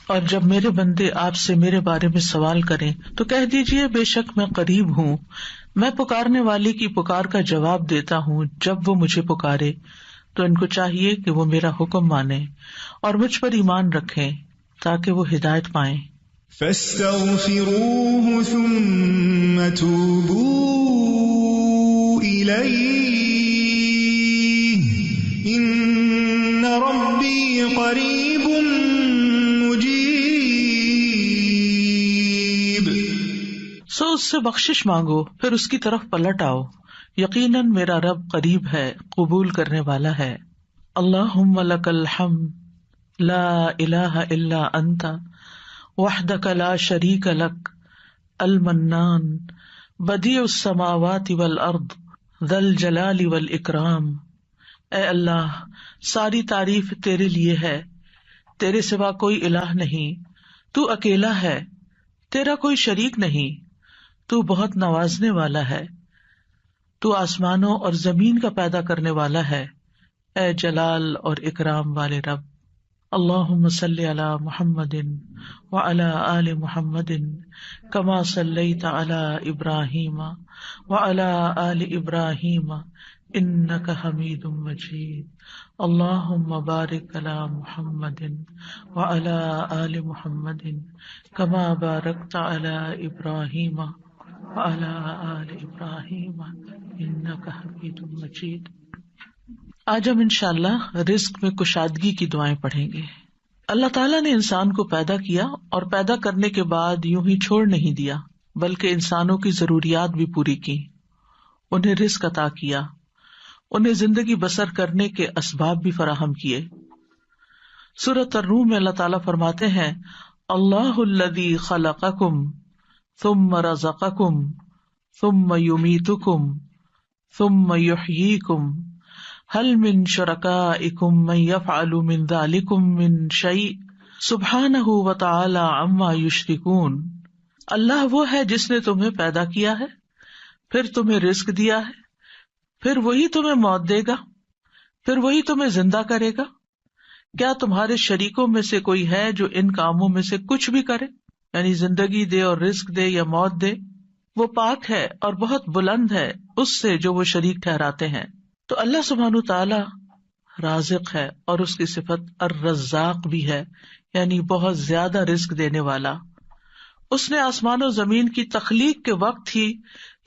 اور جب میرے بندے آپ سے میرے بارے میں سوال کریں تو کہہ دیجئے بے شک میں قریب ہوں، میں پکارنے والے کی پکار کا جواب دیتا ہوں جب وہ مجھے پکارے. تو ان کو چاہیے کہ وہ میرا حکم مانیں اور مجھ پر ایمان رکھیں تاکہ وہ ہدایت پائیں. فاستغفروه ثم توبوا إليه إن ربي قریب مجیب. سو اس سے بخشش مانگو پھر اس کی طرف پلٹ آؤ، یقیناً میرا رب قریب ہے، قبول کرنے والا ہے. اللہم لک الحمد لا الہ الا انت وحدک لا شریک لک المنان بدیع السماوات والارض ذی الجلال والاکرام. اے اللہ، ساری تعریف تیرے لیے ہے، تیرے سوا کوئی الہ نہیں، تو اکیلا ہے، تیرا کوئی شریک نہیں، تو بہت نوازنے والا ہے، تو آسمانوں اور زمین کا پیدا کرنے والا ہے، اے جلال اور اکرام والے رب. اللہم صلی علی محمد وعلی آل محمد کما صلیت علی ابراہیم وعلی آل ابراہیم انک حمید مجید. اللہم بارک علی محمد وعلی آل محمد کما بارکت علی ابراہیم وعلی آل ابراہیم انک حمید مجید. آج ہم انشاءاللہ رزق میں کشادگی کی دعائیں پڑھیں گے. اللہ تعالیٰ نے انسان کو پیدا کیا اور پیدا کرنے کے بعد یوں ہی چھوڑ نہیں دیا، بلکہ انسانوں کی ضروریات بھی پوری کی، انہیں رزق عطا کیا، انہیں زندگی بسر کرنے کے اسباب بھی فراہم کیے. سورۃ الروم میں اللہ تعالیٰ فرماتے ہیں اللہ الذی خلقکم ثم رزقکم ثم یمیتکم ثم یحییکم هل من شرکائکم من یفعل من ذلکم من شیء سبحانہ وتعالی عما یشرکون. اللہ وہ ہے جس نے تمہیں پیدا کیا ہے، پھر تمہیں رزق دیا ہے، پھر وہی تمہیں موت دے گا، پھر وہی تمہیں زندہ کرے گا. کیا تمہارے شریکوں میں سے کوئی ہے جو ان کاموں میں سے کچھ بھی کرے، یعنی زندگی دے اور رزق دے یا موت دے؟ وہ پاک ہے اور بہت بلند ہے اس سے جو وہ شریک ٹھہراتے ہیں. تو اللہ سبحانہ تعالی رازق ہے اور اس کی صفت الرزاق بھی ہے، یعنی بہت زیادہ رزق دینے والا. اس نے آسمان و زمین کی تخلیق کے وقت ہی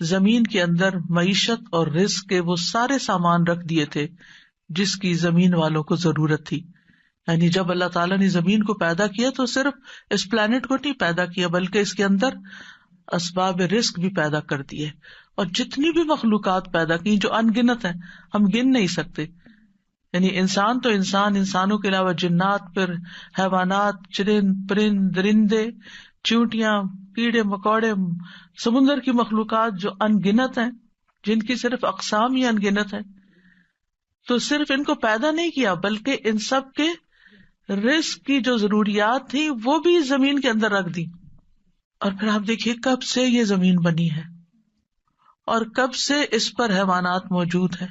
زمین کے اندر معیشت اور رزق کے وہ سارے سامان رکھ دیے تھے جس کی زمین والوں کو ضرورت تھی. یعنی جب اللہ تعالیٰ نے زمین کو پیدا کیا تو صرف اس پلانٹ کو نہیں پیدا کیا بلکہ اس کے اندر اسباب رزق بھی پیدا کر دیے، اور جتنی بھی مخلوقات پیدا کی جو ان گنت ہیں، ہم گن نہیں سکتے. یعنی انسان تو انسانوں کے علاوہ جنات، پھر حیوانات، چرند پرند درندے، چیونٹیاں، کیڑے مکوڑے، سمندر کی مخلوقات جو ان گنت ہیں، جن کی صرف اقسام ہی ان گنت ہیں. تو صرف ان کو پیدا نہیں کیا بلکہ ان سب کے رزق کی جو ضروریات تھی وہ بھی زمین کے اندر رکھ دی. اور پھر آپ دیکھیے کب سے یہ زمین بنی ہے اور کب سے اس پر حیوانات موجود ہیں،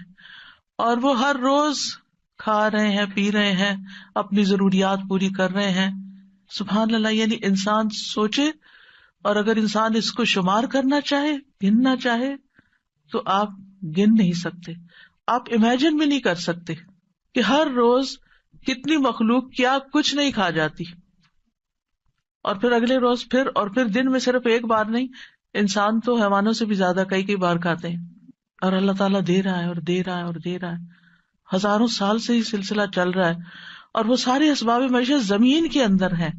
اور وہ ہر روز کھا رہے ہیں، پی رہے ہیں، اپنی ضروریات پوری کر رہے ہیں. سبحان اللہ. یعنی انسان سوچے، اور اگر انسان اس کو شمار کرنا چاہے، گننا چاہے، تو آپ گن نہیں سکتے، آپ امیجن بھی نہیں کر سکتے کہ ہر روز کتنی مخلوق کیا کچھ نہیں کھا جاتی، اور پھر اگلے روز پھر دن میں صرف ایک بار نہیں، انسان تو حیوانوں سے بھی زیادہ کئی بار کھاتے ہیں. اور اللہ تعالیٰ دے رہا ہے اور دے رہا ہے اور دے رہا ہے، ہزاروں سال سے یہ سلسلہ چل رہا ہے. اور وہ سارے اسباب معیشت زمین کے اندر ہیں.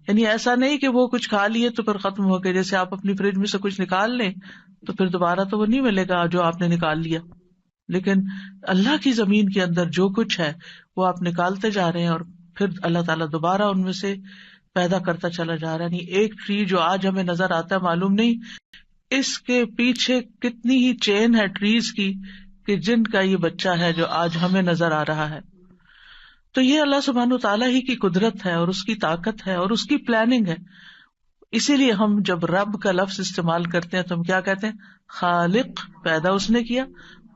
یعنی ایسا نہیں کہ وہ کچھ کھا لیے تو پھر ختم ہو گئے، جیسے آپ اپنی فریج میں سے کچھ نکال لیں تو پھر دوبارہ تو وہ نہیں ملے گا جو آپ نے نکال لیا. لیکن اللہ کی زمین کے اندر جو کچھ ہے وہ آپ نکالتے جا رہے ہیں، اور پھر اللہ تعالیٰ دوبارہ ان میں سے پیدا کرتا چلا جا رہا ہے. نہیں ایک ٹری جو آج ہمیں نظر آتا ہے، معلوم نہیں اس کے پیچھے کتنی ہی چین ہے ٹریز کی کہ جن کا یہ بچہ ہے جو آج ہمیں نظر آ رہا ہے. تو یہ اللہ سبحانہ تعالیٰ ہی کی قدرت ہے اور اس کی طاقت ہے اور اس کی پلاننگ ہے. اسی لیے ہم جب رب کا لفظ استعمال کرتے ہیں تو ہم کیا کہتے ہیں؟ خالق، پیدا اس نے کیا،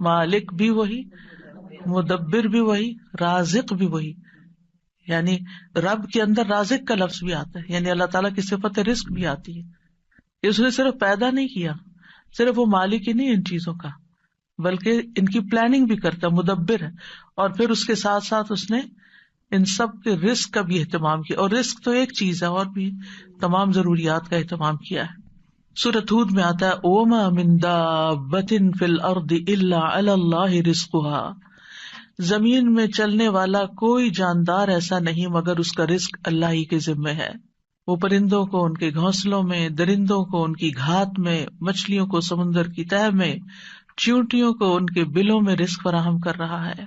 مالک بھی وہی، مدبر بھی وہی، رازق بھی وہی. یعنی رب کے اندر رازق کا لفظ بھی آتا ہے، یعنی اللہ تعالیٰ کی صفت رزق بھی آتی ہے. اس نے صرف پیدا نہیں کیا، صرف وہ مالک ہی نہیں ان چیزوں کا، بلکہ ان کی پلاننگ بھی کرتا، مدبر ہے. اور پھر اس کے ساتھ ساتھ اس نے ان سب کے رزق کا بھی اہتمام کیا. اور رزق تو ایک چیز ہے، اور بھی تمام ضروریات کا اہتمام کیا ہے. سورۃ ہود میں آتا ہے وَمَا مِن دَابَّةٍ فِي الْأَرْضِ إِلَّا عَلَى اللَّهِ رِزْقُهَا، زمین میں چلنے والا کوئی جاندار ایسا نہیں مگر اس کا رزق اللہ ہی کے ذمے ہے. وہ پرندوں کو ان کے گھونسلوں میں، درندوں کو ان کی گھات میں، مچھلیوں کو سمندر کی تہہ میں، چیونٹیوں کو ان کے بلوں میں رزق فراہم کر رہا ہے.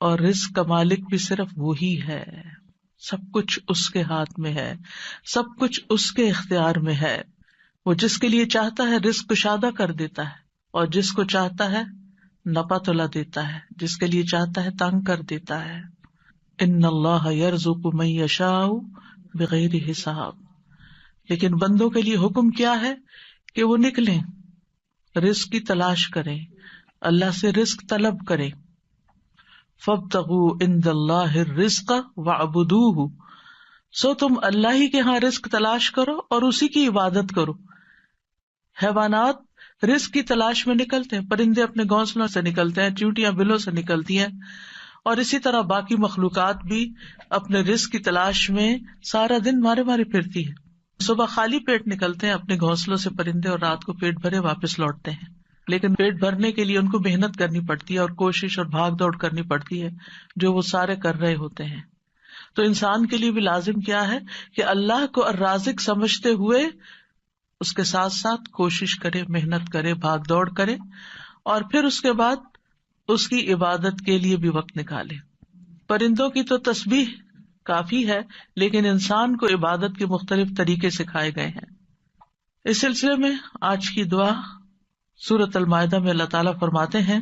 اور رزق کا مالک بھی صرف وہی ہے. سب کچھ اس کے ہاتھ میں ہے، سب کچھ اس کے اختیار میں ہے. وہ جس کے لیے چاہتا ہے رزق کشادہ کر دیتا ہے، اور جس کو چاہتا ہے نپا تلا دیتا ہے، جس کے لیے چاہتا ہے تنگ کر دیتا ہے. ان اللہ یرزق من یشاء بغیر حساب. لیکن بندوں کے لیے حکم کیا ہے کہ وہ نکلیں، رزق کی تلاش کریں، اللہ سے رزق طلب کریں. فابتغوا عند اللہ الرزق واعبدوہ، سو تم اللہ ہی کے ہاں رزق تلاش کرو اور اسی کی عبادت کرو. حیوانات رزق کی تلاش میں نکلتے ہیں، پرندے اپنے گھونسلوں سے نکلتے ہیں، چیونٹیاں بلوں سے نکلتی ہیں، اور اسی طرح باقی مخلوقات بھی اپنے رزق کی تلاش میں سارا دن مارے مارے پھرتی ہے. صبح خالی پیٹ نکلتے ہیں اپنے گھونسلوں سے پرندے، اور رات کو پیٹ بھرے واپس لوٹتے ہیں. لیکن پیٹ بھرنے کے لیے ان کو محنت کرنی پڑتی ہے اور کوشش اور بھاگ دوڑ کرنی پڑتی ہے، جو وہ سارے کر رہے ہوتے ہیں. تو انسان کے لیے بھی لازم کیا ہے کہ اللہ کو الرازق سمجھتے ہوئے اس کے ساتھ ساتھ کوشش کرے، محنت کرے، بھاگ دوڑ کرے، اور پھر اس کے بعد اس کی عبادت کے لیے بھی وقت نکالے. پرندوں کی تو تسبیح کافی ہے، لیکن انسان کو عبادت کے مختلف طریقے سکھائے گئے ہیں. اس سلسلے میں آج کی دعا سورۃ المائدہ میں اللہ تعالیٰ فرماتے ہیں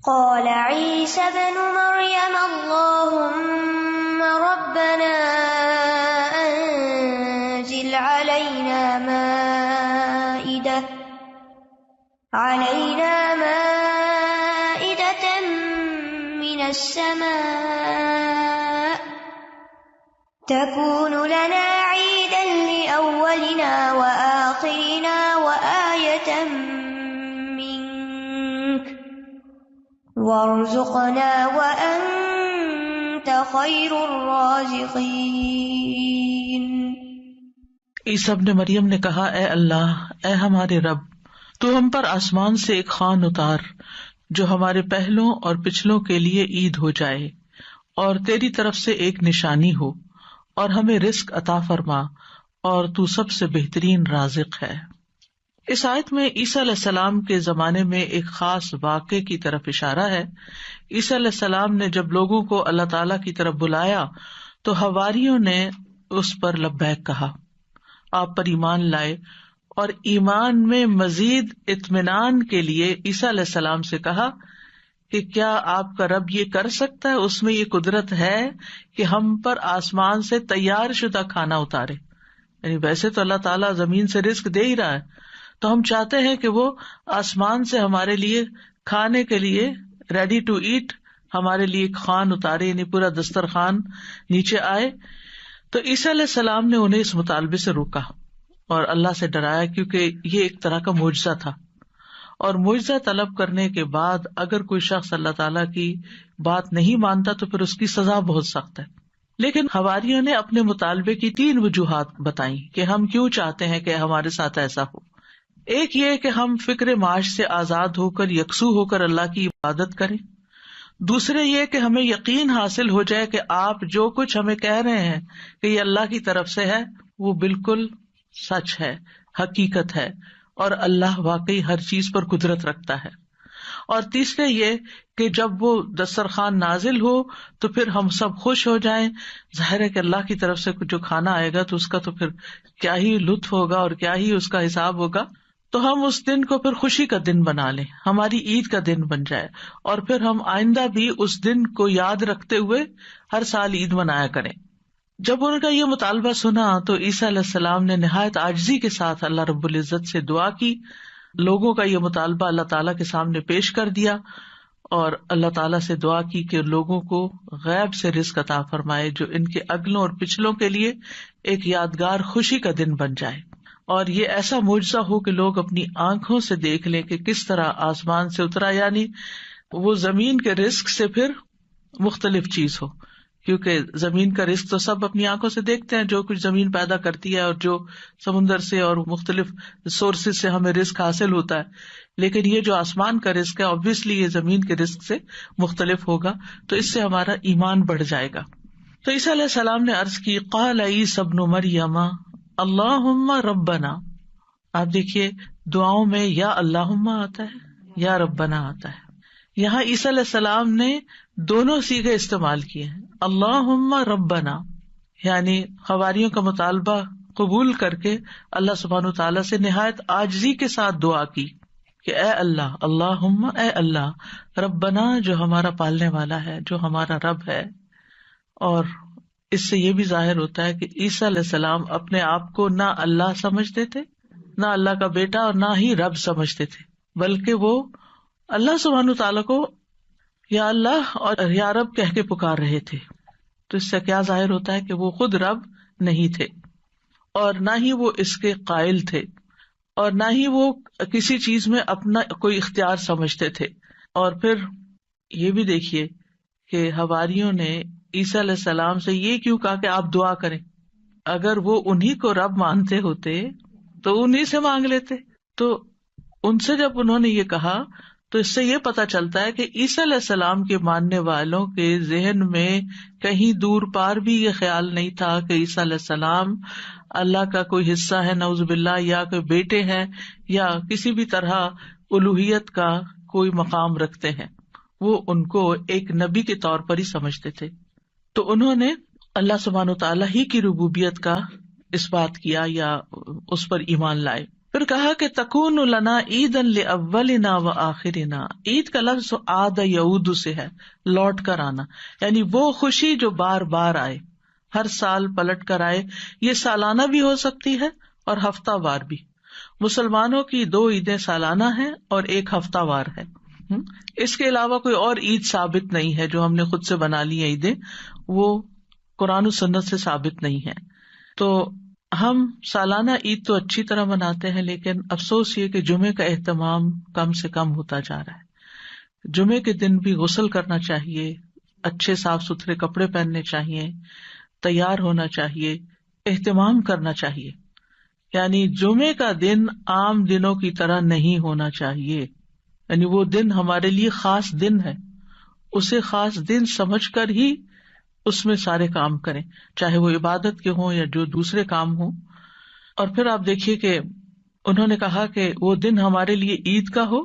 قال عيسى ابن مريم اللهم ربنا أنزل علينا مائدة من السماء تكون لنا عيدا لأولنا وآخرنا وآية وارزقنا وانت خیر الرازقین. عیسیٰ ابن مریم نے کہا اے اللہ، اے ہمارے رب، تو ہم پر آسمان سے ایک خوان اتار جو ہمارے پہلوں اور پچھلوں کے لیے عید ہو جائے، اور تیری طرف سے ایک نشانی ہو، اور ہمیں رزق عطا فرما، اور تو سب سے بہترین رازق ہے. اس آیت میں عیسیٰ علیہ السلام کے زمانے میں ایک خاص واقعے کی طرف اشارہ ہے. عیسیٰ علیہ السلام نے جب لوگوں کو اللہ تعالیٰ کی طرف بلایا تو حواریوں نے اس پر لبیک کہا، آپ پر ایمان لائے، اور ایمان میں مزید اطمینان کے لیے عیسیٰ علیہ السلام سے کہا کہ کیا آپ کا رب یہ کر سکتا ہے، اس میں یہ قدرت ہے کہ ہم پر آسمان سے تیار شدہ کھانا اتارے. یعنی ویسے تو اللہ تعالیٰ زمین سے رزق دے ہی رہا ہے، تو ہم چاہتے ہیں کہ وہ آسمان سے ہمارے لیے کھانے کے لیے ریڈی ٹو ایٹ ہمارے لیے ایک خوان اتارے، یعنی پورا دسترخوان نیچے آئے. تو عیسیٰ علیہ السلام نے انہیں اس مطالبے سے روکا اور اللہ سے ڈرایا، کیونکہ یہ ایک طرح کا معجزہ تھا، اور معجزہ طلب کرنے کے بعد اگر کوئی شخص اللہ تعالیٰ کی بات نہیں مانتا تو پھر اس کی سزا بہت سخت ہے. لیکن حواریوں نے اپنے مطالبے کی 3 وجوہات بتائیں کہ ہم کیوں چاہتے ہیں کہ ہمارے ساتھ ایسا ہو. ایک یہ کہ ہم فکر معاش سے آزاد ہو کر یکسو ہو کر اللہ کی عبادت کریں. دوسرے یہ کہ ہمیں یقین حاصل ہو جائے کہ آپ جو کچھ ہمیں کہہ رہے ہیں کہ یہ اللہ کی طرف سے ہے وہ بالکل سچ ہے، حقیقت ہے، اور اللہ واقعی ہر چیز پر قدرت رکھتا ہے. اور تیسرے یہ کہ جب وہ دسترخوان نازل ہو تو پھر ہم سب خوش ہو جائیں. ظاہر ہے کہ اللہ کی طرف سے جو کھانا آئے گا تو اس کا تو پھر کیا ہی لطف ہوگا اور کیا ہی اس کا حساب ہوگا. تو ہم اس دن کو پھر خوشی کا دن بنا لیں، ہماری عید کا دن بن جائے، اور پھر ہم آئندہ بھی اس دن کو یاد رکھتے ہوئے ہر سال عید منایا کریں. جب ان کا یہ مطالبہ سنا تو عیسیٰ علیہ السلام نے نہایت عاجزی کے ساتھ اللہ رب العزت سے دعا کی. لوگوں کا یہ مطالبہ اللہ تعالیٰ کے سامنے پیش کر دیا، اور اللہ تعالیٰ سے دعا کی کہ لوگوں کو غیب سے رزق عطا فرمائے جو ان کے اگلوں اور پچھلوں کے لیے ایک یادگار خوشی کا دن بن جائے، اور یہ ایسا معجزہ ہو کہ لوگ اپنی آنکھوں سے دیکھ لیں کہ کس طرح آسمان سے اترا، یعنی وہ زمین کے رزق سے پھر مختلف چیز ہو، کیونکہ زمین کا رزق تو سب اپنی آنکھوں سے دیکھتے ہیں، جو کچھ زمین پیدا کرتی ہے اور جو سمندر سے اور مختلف سورسز سے ہمیں رزق حاصل ہوتا ہے، لیکن یہ جو آسمان کا رزق ہے obviously یہ زمین کے رزق سے مختلف ہوگا، تو اس سے ہمارا ایمان بڑھ جائے گا۔ تو عیسیٰ علیہ السلام نے عرض کی قال عیسی ابن مریم اللہم ربنا، آپ دیکھیے دعاؤں میں یا اللہم آتا ہے یا ربنا آتا ہے، یہاں عیسیٰ علیہ السلام نے دونوں صیغے استعمال کیے ہیں، اللہم ربنا یعنی حواریوں کا مطالبہ قبول کر کے اللہ سبحانہ تعالیٰ سے نہایت عاجزی کے ساتھ دعا کی کہ اے اللہ، اللہم اے اللہ، ربنا جو ہمارا پالنے والا ہے، جو ہمارا رب ہے۔ اور اس سے یہ بھی ظاہر ہوتا ہے کہ عیسیٰ علیہ السلام اپنے آپ کو نہ اللہ سمجھتے تھے، نہ اللہ کا بیٹا، اور نہ ہی رب سمجھتے تھے، بلکہ وہ اللہ سبحانہ تعالیٰ کو یا اللہ اور یا رب کہہ کے پکار رہے تھے۔ تو اس سے کیا ظاہر ہوتا ہے کہ وہ خود رب نہیں تھے، اور نہ ہی وہ اس کے قائل تھے، اور نہ ہی وہ کسی چیز میں اپنا کوئی اختیار سمجھتے تھے۔ اور پھر یہ بھی دیکھیے کہ حواریوں نے عیسیٰ علیہ السلام سے یہ کیوں کہا کہ آپ دعا کریں؟ اگر وہ انہی کو رب مانتے ہوتے تو انہی سے مانگ لیتے۔ تو ان سے جب انہوں نے یہ کہا تو اس سے یہ پتا چلتا ہے کہ عیسیٰ علیہ السلام کے ماننے والوں کے ذہن میں کہیں دور پار بھی یہ خیال نہیں تھا کہ عیسیٰ علیہ السلام اللہ کا کوئی حصہ ہے نعوذ باللہ، یا کوئی بیٹے ہیں، یا کسی بھی طرح الوہیت کا کوئی مقام رکھتے ہیں۔ وہ ان کو ایک نبی کے طور پر ہی سمجھتے تھے۔ تو انہوں نے اللہ سبحانہ تعالیٰ ہی کی ربوبیت کا اس بات کیا یا اس پر ایمان لائے۔ پھر کہا کہ تکون لنا عیدا لاولنا وآخرنا، عید کا لفظ عاد یعود سے ہے، لوٹ کر آنا، یعنی وہ خوشی جو بار بار آئے، ہر سال پلٹ کر آئے۔ یہ سالانہ بھی ہو سکتی ہے اور ہفتہ وار بھی۔ مسلمانوں کی 2 عیدیں سالانہ ہیں اور 1 ہفتہ وار ہے۔ اس کے علاوہ کوئی اور عید ثابت نہیں ہے جو ہم نے خود سے بنا لی ہیں عیدیں، وہ قرآن و سنت سے ثابت نہیں ہے۔ تو ہم سالانہ عید تو اچھی طرح مناتے ہیں، لیکن افسوس یہ کہ جمعے کا اہتمام کم سے کم ہوتا جا رہا ہے۔ جمعے کے دن بھی غسل کرنا چاہیے، اچھے صاف ستھرے کپڑے پہننے چاہیے، تیار ہونا چاہیے، اہتمام کرنا چاہیے۔ یعنی جمعے کا دن عام دنوں کی طرح نہیں ہونا چاہیے، یعنی وہ دن ہمارے لیے خاص دن ہے، اسے خاص دن سمجھ کر ہی اس میں سارے کام کریں، چاہے وہ عبادت کے ہوں یا جو دوسرے کام ہوں۔ اور پھر آپ دیکھیے کہ انہوں نے کہا کہ وہ دن ہمارے لیے عید کا ہو،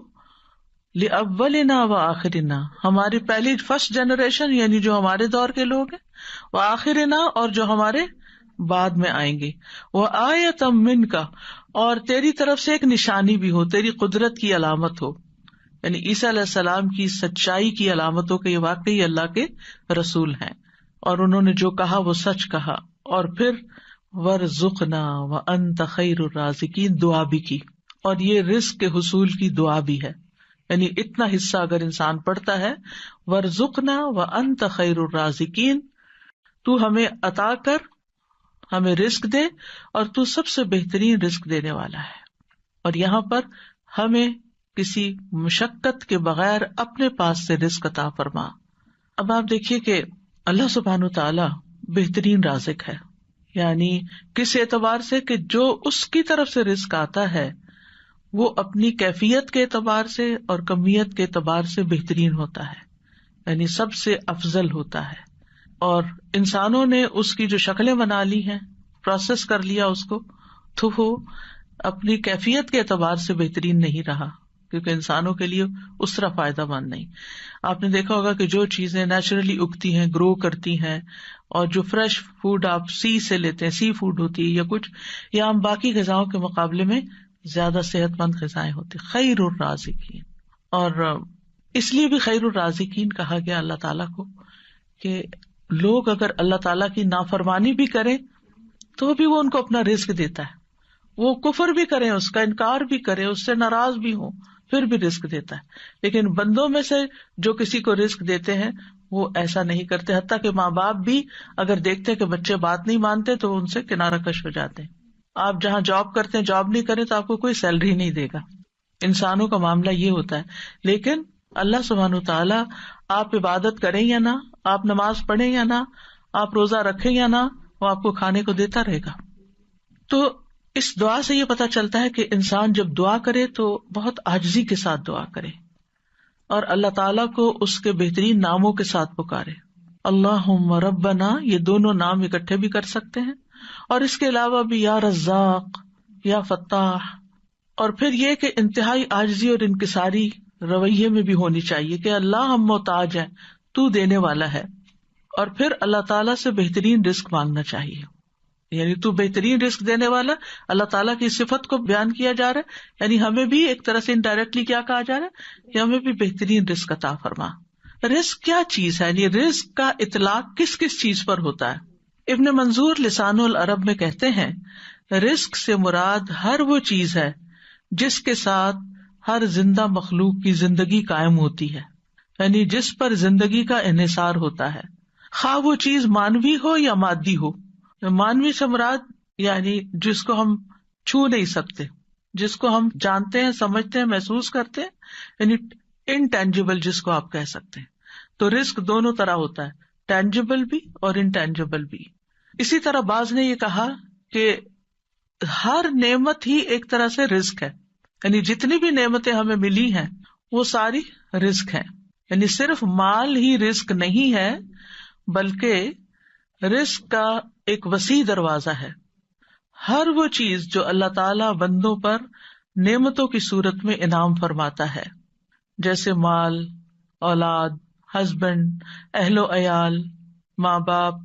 لأولنا وآخرنا، ہماری پہلی فرسٹ جنریشن یعنی جو ہمارے دور کے لوگ ہیں، وآخرنا اور جو ہمارے بعد میں آئیں گے، وآیۃ منک، اور تیری طرف سے ایک نشانی بھی ہو، تیری قدرت کی علامت ہو، یعنی عیسیٰ علیہ السلام کی سچائی کی علامت ہو کہ یہ واقعی اللہ کے رسول ہیں اور انہوں نے جو کہا وہ سچ کہا۔ اور پھر وارزقنا وانت خیر الرازقین دعا بھی کی، اور یہ رزق کے حصول کی دعا بھی ہے، یعنی اتنا حصہ اگر انسان پڑھتا ہے، وارزقنا وانت خیر الرازقین، تو ہمیں عطا کر، ہمیں رزق دے، اور تو سب سے بہترین رزق دینے والا ہے، اور یہاں پر ہمیں کسی مشقت کے بغیر اپنے پاس سے رزق عطا فرما۔ اب آپ دیکھیے کہ اللہ سبحانہ تعالی بہترین رازق ہے، یعنی کس اعتبار سے کہ جو اس کی طرف سے رزق آتا ہے وہ اپنی کیفیت کے اعتبار سے اور کمیت کے اعتبار سے بہترین ہوتا ہے، یعنی سب سے افضل ہوتا ہے۔ اور انسانوں نے اس کی جو شکلیں بنا لی ہیں، پروسیس کر لیا اس کو، تو وہ اپنی کیفیت کے اعتبار سے بہترین نہیں رہا، کیونکہ انسانوں کے لیے اس طرح فائدہ مند نہیں۔ آپ نے دیکھا ہوگا کہ جو چیزیں نیچرلی اگتی ہیں، گرو کرتی ہیں، اور جو فریش فوڈ آپ سی سے لیتے ہیں، سی فوڈ ہوتی ہے یا کچھ، یا ہم باقی غذاؤں کے مقابلے میں زیادہ صحت مند غذائیں ہوتی، خیر الرازقین۔ اور اس لیے بھی خیر الرازقین کہا گیا اللہ تعالیٰ کو کہ لوگ اگر اللہ تعالیٰ کی نافرمانی بھی کریں تو بھی وہ ان کو اپنا رزق دیتا ہے، وہ کفر بھی کریں، اس کا انکار بھی کریں، اس سے ناراض بھی ہوں، پھر بھی رزق دیتا ہے. لیکن بندوں میں سے جو کسی کو رزق دیتے ہیں وہ ایسا نہیں کرتے، حتیٰ کہ ماں باپ بھی اگر دیکھتے کہ بچے بات نہیں مانتے تو ان سے کنارہ کش ہو جاتے ہیں. آپ جہاں جاب کرتے ہیں جاب نہیں کریں تو آپ کو کوئی سیلری نہیں دے گا. انسانوں کا معاملہ یہ ہوتا ہے. لیکن اللہ سبحانہ وتعالیٰ آپ عبادت کریں یا نہ، آپ نماز پڑھیں یا نہ، آپ روزہ رکھیں یا نہ، وہ آپ کو کھانے کو دیتا رہے گا. تو اس دعا سے یہ پتا چلتا ہے کہ انسان جب دعا کرے تو بہت عاجزی کے ساتھ دعا کرے اور اللہ تعالیٰ کو اس کے بہترین ناموں کے ساتھ پکارے. اللہم ربنا، یہ دونوں نام اکٹھے بھی کر سکتے ہیں، اور اس کے علاوہ بھی یا رزاق، یا فتاح. اور پھر یہ کہ انتہائی عاجزی اور انکساری رویے میں بھی ہونی چاہیے کہ اللہ ہم محتاج ہیں، تو دینے والا ہے. اور پھر اللہ تعالیٰ سے بہترین رزق مانگنا چاہیے، یعنی تو بہترین رزق دینے والا. اللہ تعالیٰ کی صفت کو بیان کیا جا رہا ہے، یعنی ہمیں بھی ایک طرح سے انڈائریکٹلی کیا کہا جا رہا ہے کہ ہمیں بھی بہترین رزق عطا فرما. رزق کیا چیز ہے، یعنی رزق کا اطلاق کس کس چیز پر ہوتا ہے؟ ابن منظور لسان العرب میں کہتے ہیں رزق سے مراد ہر وہ چیز ہے جس کے ساتھ ہر زندہ مخلوق کی زندگی قائم ہوتی ہے، یعنی جس پر زندگی کا انحصار ہوتا ہے، خواہ وہ چیز مانوی ہو یا مادی ہو. مانوی سے مراد یعنی جس کو ہم چھو نہیں سکتے، جس کو ہم جانتے ہیں، سمجھتے ہیں، محسوس کرتے ہیں، یعنی انٹینجیبل جس کو آپ کہہ سکتے ہیں. تو رزق دونوں طرح ہوتا ہے، ٹینجیبل بھی اور انٹینجیبل بھی. اسی طرح بعض نے یہ کہا کہ ہر نعمت ہی ایک طرح سے رزق ہے، یعنی جتنی بھی نعمتیں ہمیں ملی ہیں وہ ساری رزق ہیں. یعنی صرف مال ہی رزق نہیں ہے بلکہ رزق کا ایک وسیع دروازہ ہے. ہر وہ چیز جو اللہ تعالی بندوں پر نعمتوں کی صورت میں انعام فرماتا ہے، جیسے مال، اولاد، ہسبینڈ، اہل و عیال، ماں باپ،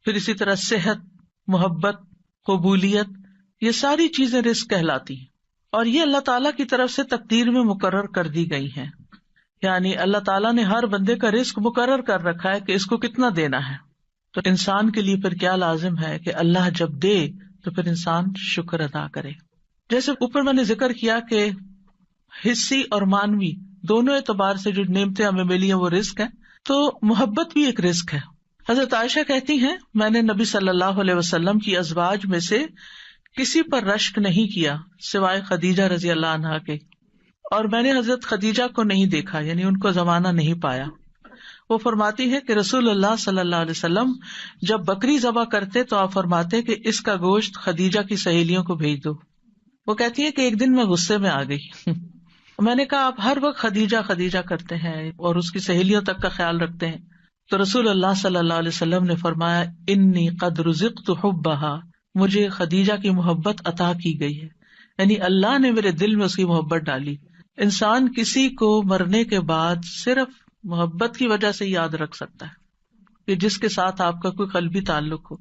پھر اسی طرح صحت، محبت، قبولیت، یہ ساری چیزیں رزق کہلاتی ہیں. اور یہ اللہ تعالیٰ کی طرف سے تقدیر میں مقرر کر دی گئی ہیں. یعنی اللہ تعالیٰ نے ہر بندے کا رزق مقرر کر رکھا ہے کہ اس کو کتنا دینا ہے. تو انسان کے لیے پھر کیا لازم ہے کہ اللہ جب دے تو پھر انسان شکر ادا کرے. جیسے اوپر میں نے ذکر کیا کہ حصی اور مانوی دونوں اعتبار سے جو نعمتیں ہمیں ملی ہیں وہ رزق ہے، تو محبت بھی ایک رزق ہے. حضرت عائشہ کہتی ہیں میں نے نبی صلی اللہ علیہ وسلم کی ازواج میں سے کسی پر رشک نہیں کیا سوائے خدیجہ رضی اللہ عنہا کے، اور میں نے حضرت خدیجہ کو نہیں دیکھا، یعنی ان کو زمانہ نہیں پایا. وہ فرماتی ہے کہ رسول اللہ صلی اللہ علیہ وسلم جب بکری ذبح کرتے تو آپ فرماتے کہ اس کا گوشت خدیجہ کی سہیلیوں کو بھیج دو. وہ کہتی ہے کہ ایک دن میں غصے میں آ گئی. میں نے کہا آپ ہر وقت خدیجہ خدیجہ کرتے ہیں اور اس کی سہیلیوں تک کا خیال رکھتے ہیں. تو رسول اللہ صلی اللہ علیہ وسلم نے فرمایا انی قد رزقت حبھا، مجھے خدیجہ کی محبت عطا کی گئی ہے، یعنی اللہ نے میرے دل میں اس کی محبت ڈالی. انسان کسی کو مرنے کے بعد صرف محبت کی وجہ سے یاد رکھ سکتا ہے کہ جس کے ساتھ آپ کا کوئی قلبی تعلق ہو،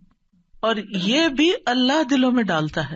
اور یہ بھی اللہ دلوں میں ڈالتا ہے.